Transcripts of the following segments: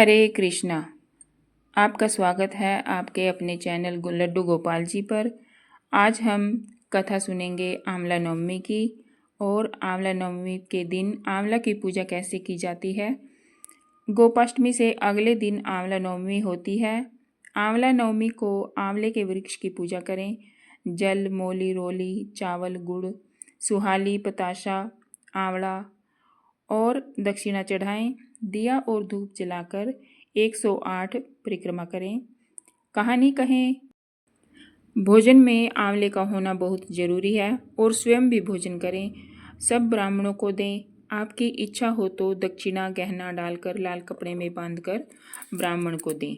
हरे कृष्णा। आपका स्वागत है आपके अपने चैनल लड्डू गोपाल जी पर। आज हम कथा सुनेंगे आंवला नवमी की। और आंवला नवमी के दिन आंवला की पूजा कैसे की जाती है। गोपाष्टमी से अगले दिन आंवला नवमी होती है। आंवला नवमी को आंवले के वृक्ष की पूजा करें। जल, मोली, रोली, चावल, गुड़, सुहाली, पताशा, आंवला और दक्षिणा चढ़ाएं। दिया और धूप जलाकर 108 परिक्रमा करें। कहानी कहें। भोजन में आंवले का होना बहुत जरूरी है और स्वयं भी भोजन करें। सब ब्राह्मणों को दें। आपकी इच्छा हो तो दक्षिणा गहना डालकर लाल कपड़े में बांधकर ब्राह्मण को दें।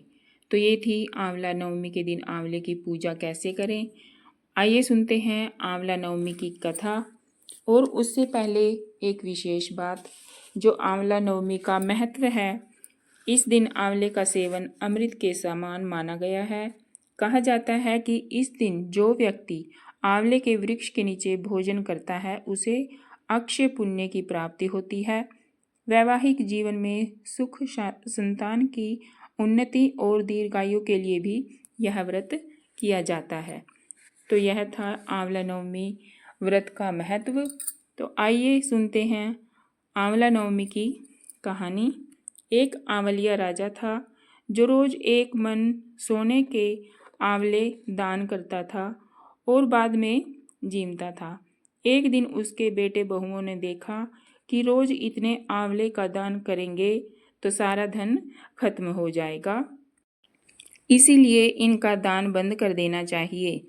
तो ये थी आंवला नवमी के दिन आंवले की पूजा कैसे करें। आइए सुनते हैं आंवला नवमी की कथा। और उससे पहले एक विशेष बात, जो आंवला नवमी का महत्व है। इस दिन आंवले का सेवन अमृत के समान माना गया है। कहा जाता है कि इस दिन जो व्यक्ति आंवले के वृक्ष के नीचे भोजन करता है उसे अक्षय पुण्य की प्राप्ति होती है। वैवाहिक जीवन में सुख, संतान की उन्नति और दीर्घायु के लिए भी यह व्रत किया जाता है। तो यह था आंवला नवमी व्रत का महत्व। तो आइए सुनते हैं आंवला नवमी की कहानी। एक आंवलिया राजा था जो रोज एक मन सोने के आंवले दान करता था और बाद में जीमता था। एक दिन उसके बेटे बहुओं ने देखा कि रोज इतने आंवले का दान करेंगे तो सारा धन खत्म हो जाएगा, इसीलिए इनका दान बंद कर देना चाहिए।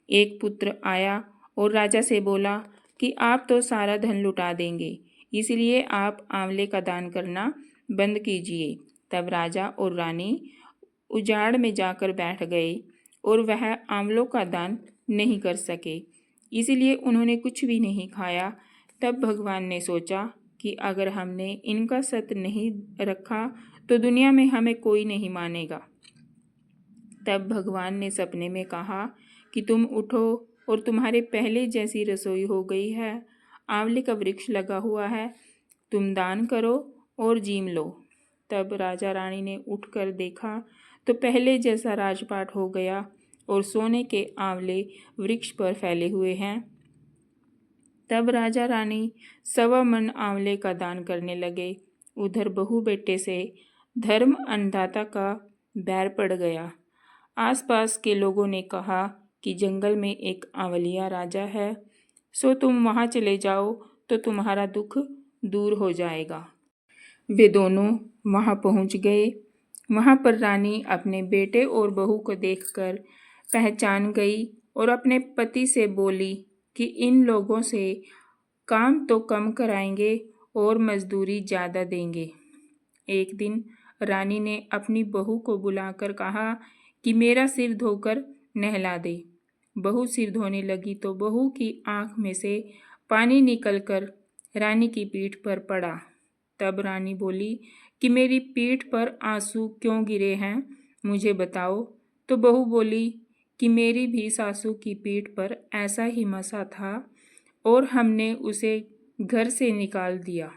एक पुत्र आया और राजा से बोला कि आप तो सारा धन लुटा देंगे, इसलिए आप आंवले का दान करना बंद कीजिए। तब राजा और रानी उजाड़ में जाकर बैठ गए और वह आंवलों का दान नहीं कर सके, इसलिए उन्होंने कुछ भी नहीं खाया। तब भगवान ने सोचा कि अगर हमने इनका सत नहीं रखा तो दुनिया में हमें कोई नहीं मानेगा। तब भगवान ने सपने में कहा कि तुम उठो और तुम्हारे पहले जैसी रसोई हो गई है। आंवले का वृक्ष लगा हुआ है, तुम दान करो और जीम लो। तब राजा रानी ने उठकर देखा तो पहले जैसा राजपाट हो गया और सोने के आंवले वृक्ष पर फैले हुए हैं। तब राजा रानी 1.25 मन आंवले का दान करने लगे। उधर बहू बेटे से धर्म अन्नदाता का बैर पड़ गया। आसपास के लोगों ने कहा कि जंगल में एक आंवलिया राजा है, सो तुम वहाँ चले जाओ तो तुम्हारा दुख दूर हो जाएगा। वे दोनों वहाँ पहुँच गए। वहाँ पर रानी अपने बेटे और बहू को देखकर पहचान गई और अपने पति से बोली कि इन लोगों से काम तो कम कराएंगे और मजदूरी ज़्यादा देंगे। एक दिन रानी ने अपनी बहू को बुलाकर कहा कि मेरा सिर धोकर नहला दे। बहू सिर धोने लगी तो बहू की आँख में से पानी निकलकर रानी की पीठ पर पड़ा। तब रानी बोली कि मेरी पीठ पर आंसू क्यों गिरे हैं, मुझे बताओ। तो बहू बोली कि मेरी भी सासू की पीठ पर ऐसा ही मसा था और हमने उसे घर से निकाल दिया।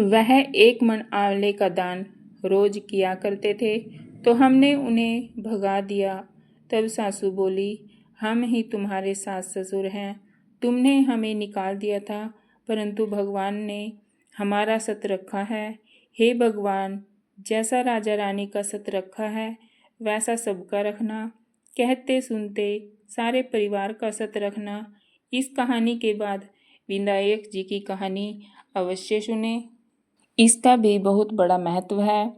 वह 1 मन आंवले का दान रोज किया करते थे तो हमने उन्हें भगा दिया। तब सासू बोली, हम ही तुम्हारे सास ससुर हैं, तुमने हमें निकाल दिया था, परंतु भगवान ने हमारा सत रखा है। हे भगवान, जैसा राजा रानी का सत रखा है वैसा सबका रखना। कहते सुनते सारे परिवार का सत रखना। इस कहानी के बाद विनायक जी की कहानी अवश्य सुने, इसका भी बहुत बड़ा महत्व है।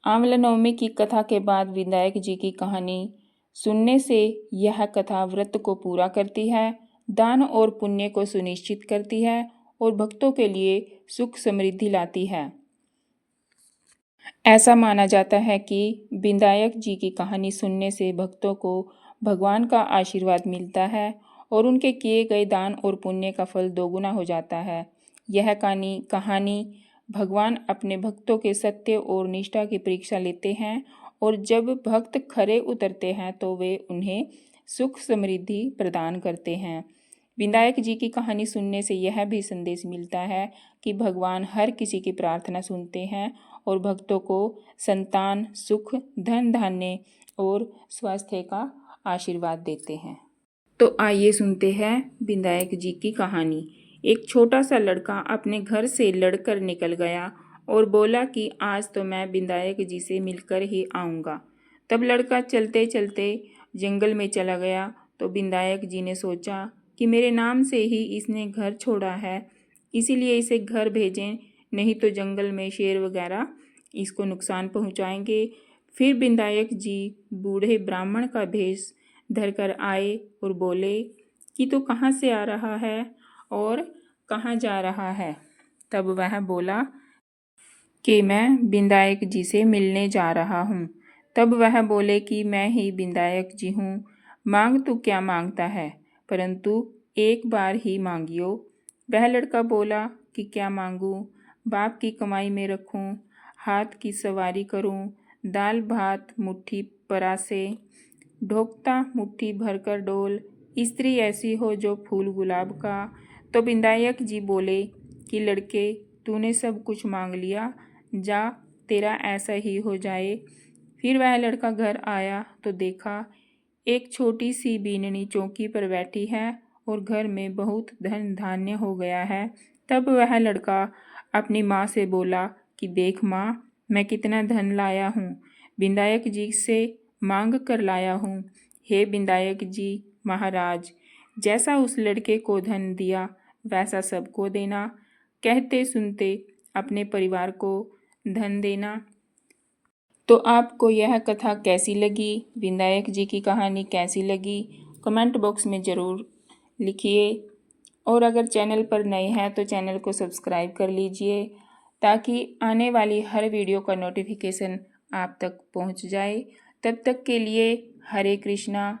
आंवला नवमी की कथा के बाद विनायक जी की कहानी सुनने से यह कथा व्रत को पूरा करती है, दान और पुण्य को सुनिश्चित करती है और भक्तों के लिए सुख समृद्धि लाती है। ऐसा माना जाता है कि विनायक जी की कहानी सुनने से भक्तों को भगवान का आशीर्वाद मिलता है और उनके किए गए दान और पुण्य का फल दोगुना हो जाता है। यह कहानी भगवान अपने भक्तों के सत्य और निष्ठा की परीक्षा लेते हैं और जब भक्त खरे उतरते हैं तो वे उन्हें सुख समृद्धि प्रदान करते हैं। विनायक जी की कहानी सुनने से यह भी संदेश मिलता है कि भगवान हर किसी की प्रार्थना सुनते हैं और भक्तों को संतान, सुख, धन धान्य और स्वास्थ्य का आशीर्वाद देते हैं। तो आइए सुनते हैं विनायक जी की कहानी। एक छोटा सा लड़का अपने घर से लड़कर निकल गया और बोला कि आज तो मैं विनायक जी से मिलकर ही आऊँगा। तब लड़का चलते चलते जंगल में चला गया तो विनायक जी ने सोचा कि मेरे नाम से ही इसने घर छोड़ा है, इसीलिए इसे घर भेजें, नहीं तो जंगल में शेर वगैरह इसको नुकसान पहुंचाएंगे। फिर विनायक जी बूढ़े ब्राह्मण का भेष धरकर आए और बोले कि तू कहाँ से आ रहा है और कहाँ जा रहा है। तब वह बोला कि मैं विनायक जी से मिलने जा रहा हूँ। तब वह बोले कि मैं ही विनायक जी हूँ, मांग तू क्या मांगता है, परंतु एक बार ही मांगियो। वह लड़का बोला कि क्या मांगूं, बाप की कमाई में रखूं, हाथ की सवारी करूं, दाल भात मुट्ठी परासे, ढोकता मुट्ठी भरकर डोल, स्त्री ऐसी हो जो फूल गुलाब का। तो विनायक जी बोले कि लड़के, तूने सब कुछ मांग लिया, जा तेरा ऐसा ही हो जाए। फिर वह लड़का घर आया तो देखा एक छोटी सी बीननी चौकी पर बैठी है और घर में बहुत धन धान्य हो गया है। तब वह लड़का अपनी माँ से बोला कि देख माँ, मैं कितना धन लाया हूँ, विनायक जी से मांग कर लाया हूँ। हे विनायक जी महाराज, जैसा उस लड़के को धन दिया वैसा सबको देना, कहते सुनते अपने परिवार को धन देना। तो आपको यह कथा कैसी लगी, विनायक जी की कहानी कैसी लगी, कमेंट बॉक्स में ज़रूर लिखिए। और अगर चैनल पर नए हैं तो चैनल को सब्सक्राइब कर लीजिए ताकि आने वाली हर वीडियो का नोटिफिकेशन आप तक पहुंच जाए। तब तक के लिए हरे कृष्णा,